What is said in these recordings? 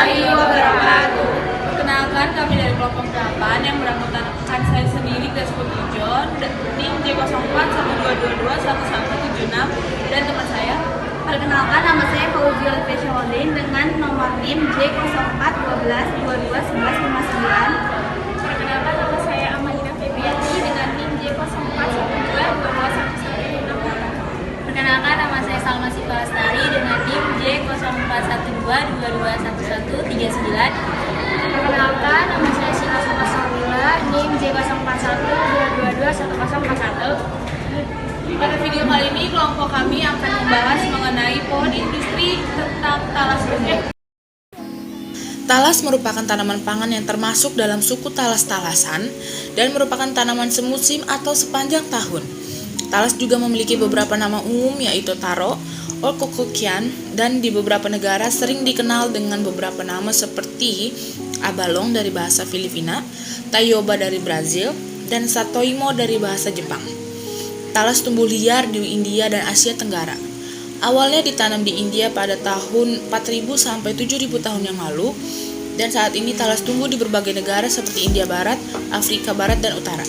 warahmatullahi wabarakatuh. Perkenalkan, kami dari kelompok 8 yang beranggotakan saya sendiri, Gasputi John, NIM J0412221176, dan teman saya. Perkenalkan, nama saya Fauzi Olivia Syawalin dengan nomor NIM J0412111159. Perkenalkan, nama saya Amalina Febriati dengan NIM J0412221116. Perkenalkan, nama saya Salma Siva Lestari dengan NIM J0412221139. Perkenalkan, nama saya Sina Suma Salmila, NIM J0412221041. Pada video kali ini, kelompok kami akan membahas mengenai pohon industri tentang talas bentuk. Talas merupakan tanaman pangan yang termasuk dalam suku talas-talasan dan merupakan tanaman semusim atau sepanjang tahun. Talas juga memiliki beberapa nama umum yaitu taro, olkokokian, dan di beberapa negara sering dikenal dengan beberapa nama seperti abalong dari bahasa Filipina, tayoba dari Brazil, dan satoimo dari bahasa Jepang. Talas tumbuh liar di India dan Asia Tenggara. Awalnya ditanam di India pada tahun 4000 sampai 7000 tahun yang lalu, dan saat ini talas tumbuh di berbagai negara seperti India Barat, Afrika Barat, dan Utara.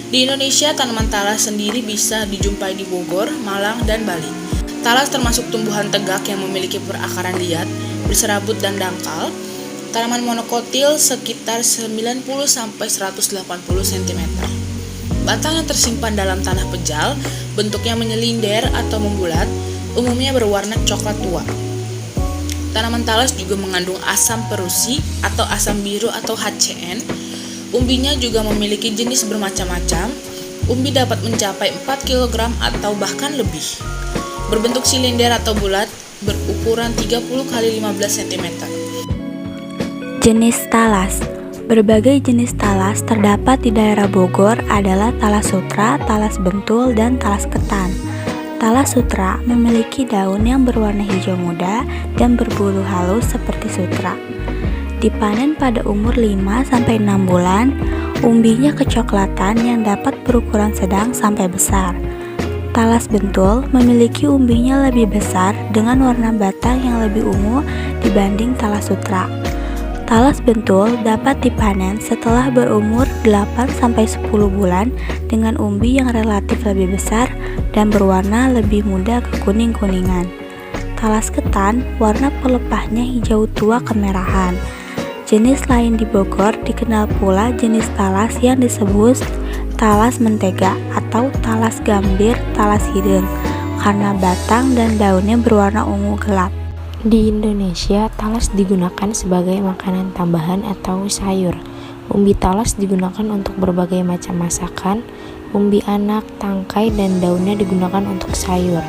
Di Indonesia, tanaman talas sendiri bisa dijumpai di Bogor, Malang, dan Bali. Talas termasuk tumbuhan tegak yang memiliki perakaran liat, berserabut, dan dangkal. Tanaman monokotil sekitar 90 sampai 180 cm. Batang yang tersimpan dalam tanah pejal, bentuknya menyelinder atau membulat, umumnya berwarna coklat tua. Tanaman talas juga mengandung asam perusi atau asam biru atau HCN. Umbinya juga memiliki jenis bermacam-macam. Umbi dapat mencapai 4 kg atau bahkan lebih. Berbentuk silinder atau bulat, berukuran 30 x 15 cm. Jenis talas. Berbagai jenis talas terdapat di daerah Bogor adalah talas sutra, talas bentul, dan talas ketan. Talas sutra memiliki daun yang berwarna hijau muda dan berbulu halus seperti sutra. Dipanen pada umur 5-6 bulan, umbinya kecoklatan yang dapat berukuran sedang sampai besar. Talas bentul memiliki umbinya lebih besar dengan warna batang yang lebih ungu dibanding talas sutra. Talas bentul dapat dipanen setelah berumur 8-10 bulan dengan umbi yang relatif lebih besar dan berwarna lebih muda ke kuning-kuningan. Talas ketan, warna pelepahnya hijau tua kemerahan. Jenis lain di Bogor dikenal pula jenis talas yang disebut talas mentega atau talas gambir, talas hidung, karena batang dan daunnya berwarna ungu gelap. Di Indonesia, talas digunakan sebagai makanan tambahan atau sayur. Umbi talas digunakan untuk berbagai macam masakan. Umbi anak, tangkai, dan daunnya digunakan untuk sayur.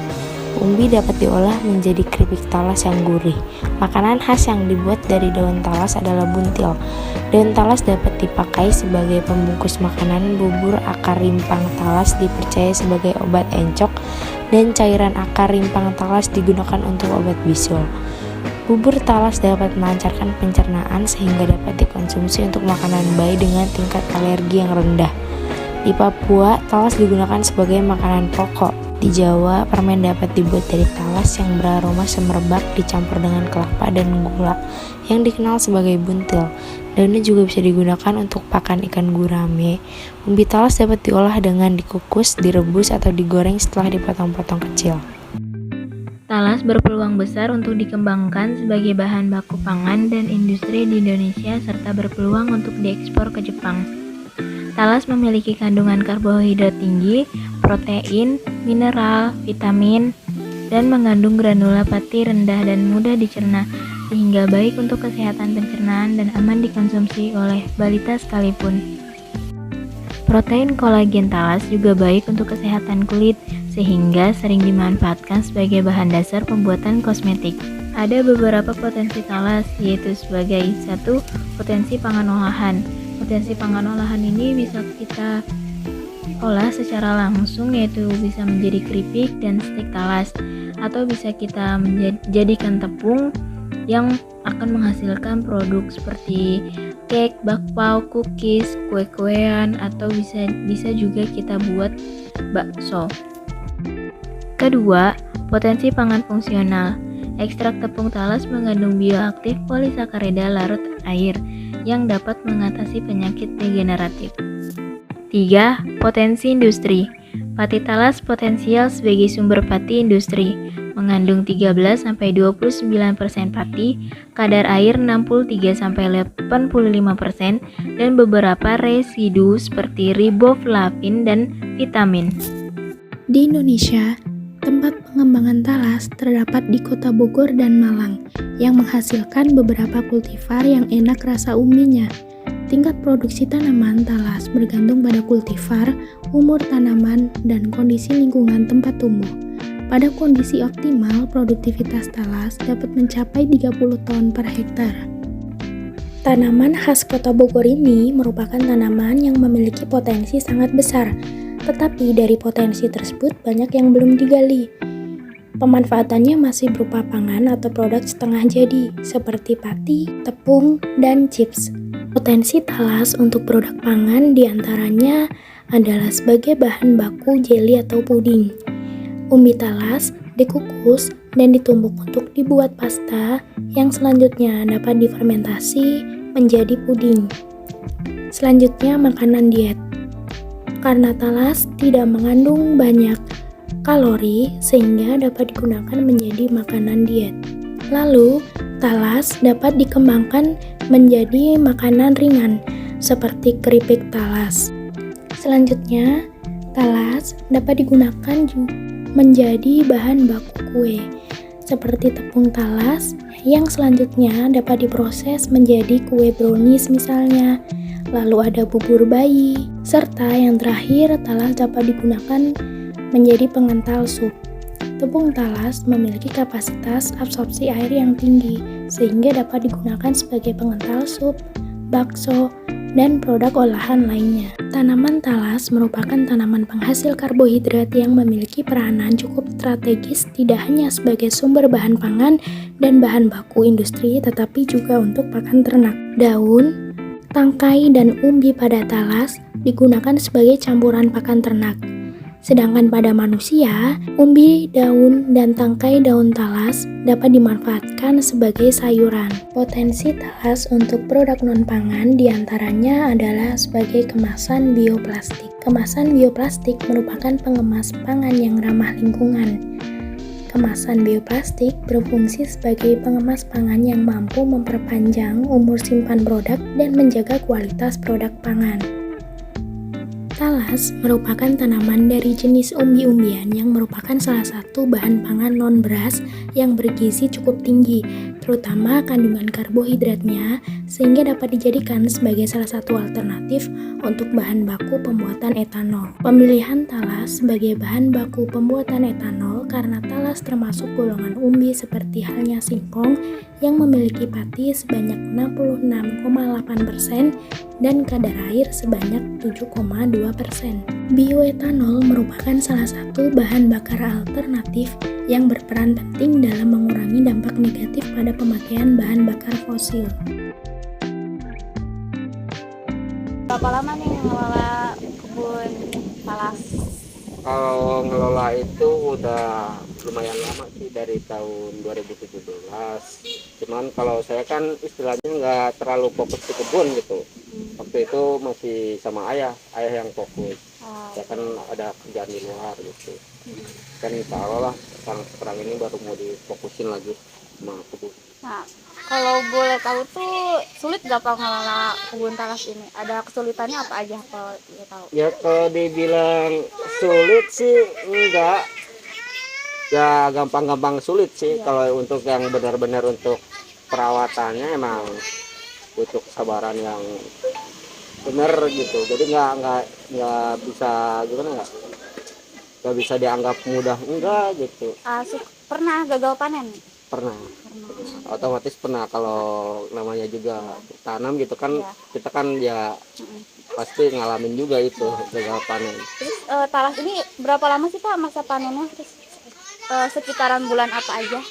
Umbi dapat diolah menjadi keripik talas yang gurih. Makanan khas yang dibuat dari daun talas adalah buntil. Daun talas dapat dipakai sebagai pembungkus makanan. Bubur akar rimpang talas dipercaya sebagai obat encok, dan cairan akar rimpang talas digunakan untuk obat bisul. Bubur talas dapat melancarkan pencernaan sehingga dapat dikonsumsi untuk makanan bayi dengan tingkat alergi yang rendah. Di Papua, talas digunakan sebagai makanan pokok. Di Jawa, permen dapat dibuat dari talas yang beraroma semerbak dicampur dengan kelapa dan gula yang dikenal sebagai buntil. Daunnya juga bisa digunakan untuk pakan ikan gurame. Umbi talas dapat diolah dengan dikukus, direbus, atau digoreng setelah dipotong-potong kecil. Talas berpeluang besar untuk dikembangkan sebagai bahan baku pangan dan industri di Indonesia serta berpeluang untuk diekspor ke Jepang. Talas memiliki kandungan karbohidrat tinggi, protein, mineral, vitamin, dan mengandung granula pati rendah dan mudah dicerna, sehingga baik untuk kesehatan pencernaan dan aman dikonsumsi oleh balita sekalipun. Protein kolagen talas juga baik untuk kesehatan kulit, sehingga sering dimanfaatkan sebagai bahan dasar pembuatan kosmetik. Ada beberapa potensi talas, yaitu sebagai 1. Potensi pangan olahan. Potensi pangan olahan ini bisa kita olah secara langsung, yaitu bisa menjadi keripik dan stik talas, atau bisa kita jadikan tepung yang akan menghasilkan produk seperti cake, bakpao, cookies, kue-kuean, atau bisa juga kita buat bakso. Kedua, potensi pangan fungsional. Ekstrak tepung talas mengandung bioaktif polisakarida larut air yang dapat mengatasi penyakit degeneratif. 3. Potensi industri. Pati talas potensial sebagai sumber pati industri, mengandung 13-29% pati, kadar air 63-85%, dan beberapa residu seperti riboflavin dan vitamin. Di Indonesia, tempat pengembangan talas terdapat di Kota Bogor dan Malang yang menghasilkan beberapa kultivar yang enak rasa umbinya. Tingkat produksi tanaman talas bergantung pada kultivar, umur tanaman, dan kondisi lingkungan tempat tumbuh. Pada kondisi optimal, produktivitas talas dapat mencapai 30 ton per hektar. Tanaman khas Kota Bogor ini merupakan tanaman yang memiliki potensi sangat besar, tetapi dari potensi tersebut banyak yang belum digali. Pemanfaatannya masih berupa pangan atau produk setengah jadi, seperti pati, tepung, dan chips. Potensi talas untuk produk pangan diantaranya adalah sebagai bahan baku jeli atau puding. Umbi talas dikukus dan ditumbuk untuk dibuat pasta yang selanjutnya dapat difermentasi menjadi puding. Selanjutnya, makanan diet. Karena talas tidak mengandung banyak kalori sehingga dapat digunakan menjadi makanan diet. Lalu, talas dapat dikembangkan menjadi makanan ringan seperti keripik talas. Selanjutnya, talas dapat digunakan juga menjadi bahan baku kue seperti tepung talas yang selanjutnya dapat diproses menjadi kue brownies misalnya. Lalu ada bubur bayi, serta yang terakhir talas dapat digunakan menjadi pengental sup. Tepung talas memiliki kapasitas absorpsi air yang tinggi sehingga dapat digunakan sebagai pengental sup, bakso, dan produk olahan lainnya. Tanaman talas merupakan tanaman penghasil karbohidrat yang memiliki peranan cukup strategis tidak hanya sebagai sumber bahan pangan dan bahan baku industri tetapi juga untuk pakan ternak. Daun, tangkai, dan umbi pada talas digunakan sebagai campuran pakan ternak. Sedangkan pada manusia, umbi, daun, dan tangkai daun talas dapat dimanfaatkan sebagai sayuran. Potensi talas untuk produk non-pangan diantaranya adalah sebagai kemasan bioplastik. Kemasan bioplastik merupakan pengemas pangan yang ramah lingkungan. Kemasan bioplastik berfungsi sebagai pengemas pangan yang mampu memperpanjang umur simpan produk dan menjaga kualitas produk pangan. Talas merupakan tanaman dari jenis umbi-umbian yang merupakan salah satu bahan pangan non-beras yang bergizi cukup tinggi, terutama kandungan karbohidratnya, sehingga dapat dijadikan sebagai salah satu alternatif untuk bahan baku pembuatan etanol. Pemilihan talas sebagai bahan baku pembuatan etanol karena talas termasuk golongan umbi seperti halnya singkong yang memiliki pati sebanyak 66,8% dan kadar air sebanyak 7,2%. Bioetanol merupakan salah satu bahan bakar alternatif yang berperan penting dalam mengurangi dampak negatif pada pemakaian bahan bakar fosil. Berapa lama nih ngelola kebun talas? Kalau ngelola itu udah lumayan lama sih, dari tahun 2017. Cuman kalau saya kan istilahnya nggak terlalu fokus di kebun gitu. Waktu itu masih sama ayah yang fokus. Ya kan ada kerjaan di luar gitu. Kan taruh lah sekarang ini baru mau difokusin lagi sama kebun. Nah, kalau boleh tahu tuh sulit gak Pak ngelola kebun talas ini? Ada kesulitannya apa aja kalau boleh tahu? Ya kalau dibilang sulit sih enggak. Ya gampang-gampang sulit sih. Kalau untuk yang benar-benar untuk perawatannya emang butuh kesabaran yang benar gitu. Jadi nggak bisa gimana, nggak bisa dianggap mudah enggak gitu. Pernah gagal panen? Pernah. Otomatis pernah, kalau namanya juga tanam gitu kan. Kita kan ya pasti ngalamin juga itu gagal panen. Terus talas ini berapa lama sih Pak masa panennya? Terus sekitaran bulan apa aja?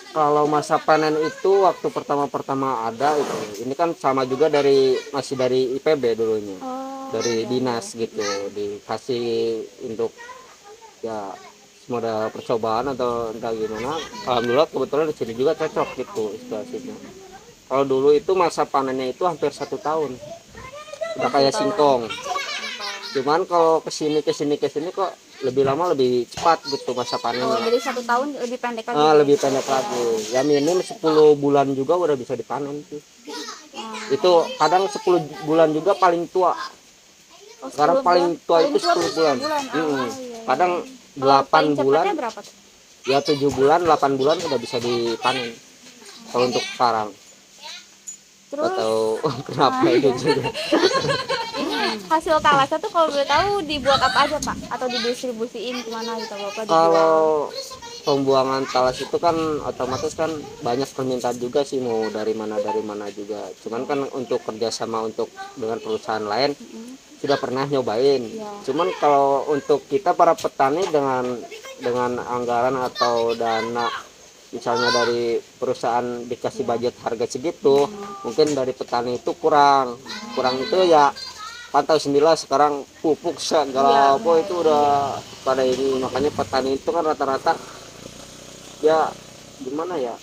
Kalau masa panen itu waktu pertama ada itu. Ini kan sama juga masih dari IPB dulunya. Dari dinas gitu, dikasih untuk ya modal percobaan atau entah gimana. Alhamdulillah kebetulan di sini juga cocok gitu situasinya. Kalau dulu itu masa panennya itu hampir 1 tahun, udah kayak singkong. Cuman kalau kesini kok lebih lama, lebih cepat gitu masa panennya. Jadi 1 tahun lebih pendek lagi. Lebih pendek lagi. Ya minim 10 bulan juga udah bisa dipanen tuh. Itu kadang 10 bulan juga paling tua. Sekarang paling tua itu 10 bulan. Kadang 8 bulan. Berapa tuh? Ya 7 bulan, 8 bulan udah bisa dipanen. Kalau untuk sekarang. Terus atau kenapa itu juga. Ini hasil talasnya tuh kalau boleh tahu dibuat apa aja Pak? Atau didistribusiin kemana gitu Bapak? Kalau pembuangan talas itu kan otomatis kan banyak permintaan juga sih, mau dari mana juga. Cuman kan untuk kerjasama untuk dengan perusahaan lain sudah pernah nyobain. Cuman kalau untuk kita para petani dengan anggaran atau dana misalnya dari perusahaan dikasih budget harga segitu, mungkin dari petani itu kurang itu ya pantau sendirilah. Sekarang pupuk segala apa itu udah pada ini, makanya petani itu kan rata-rata ya gimana ya,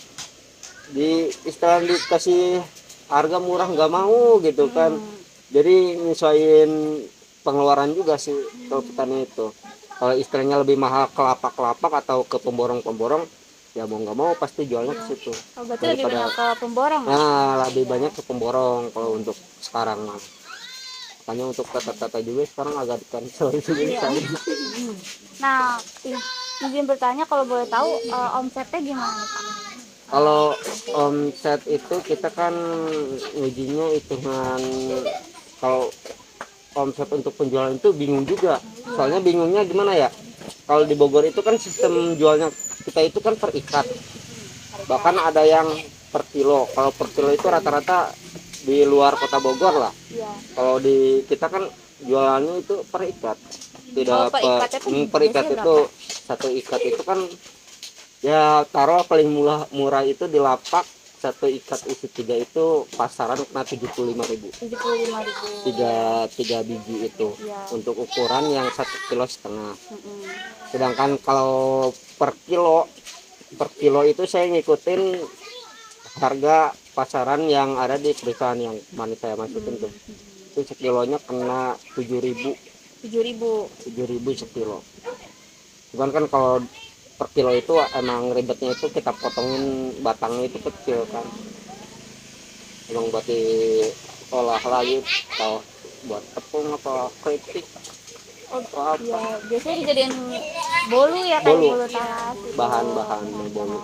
di istilah dikasih harga murah nggak mau gitu kan. Jadi nyesuaiin pengeluaran juga sih kalau petani itu. Kalau istilahnya lebih mahal kelapa atau ke pemborong ya mau nggak mau pasti jualnya ke situ. Berarti lebih banyak ke pemborong. Lebih banyak ke pemborong kalau untuk sekarang mah. Makanya untuk tata juga sekarang agak di-cancel juga. Nah, izin bertanya kalau boleh tahu omsetnya gimana nih Pak? Kalau omset itu kita kan ujinya hitungan, kalau omset untuk penjualan itu bingung juga. Soalnya bingungnya gimana ya? Kalau di Bogor itu kan sistem jualnya kita itu kan per ikat, bahkan ada yang per kilo. Kalau per kilo itu rata-rata di luar kota Bogor lah. Kalau di kita kan jualannya itu per ikat, tidak per ikat itu satu ikat itu kan ya taruh paling murah itu di lapak satu ikat isi 3 itu pasaran kena 75.000. 3 biji itu untuk ukuran yang 1,5 kilo. Sedangkan kalau per kilo itu saya ngikutin harga pasaran yang ada di perusahaan yang mana saya masukin tuh. Itu sekilonya kena 7.000 sekilo. Cuman kan kalau per kilo itu emang ribetnya itu kita potongin batangnya itu kecil kan, emang buat diolah lagi atau buat tepung atau keripik. Biasanya dijadiin bolu ya, kayak bolu talas. Bahan bolu.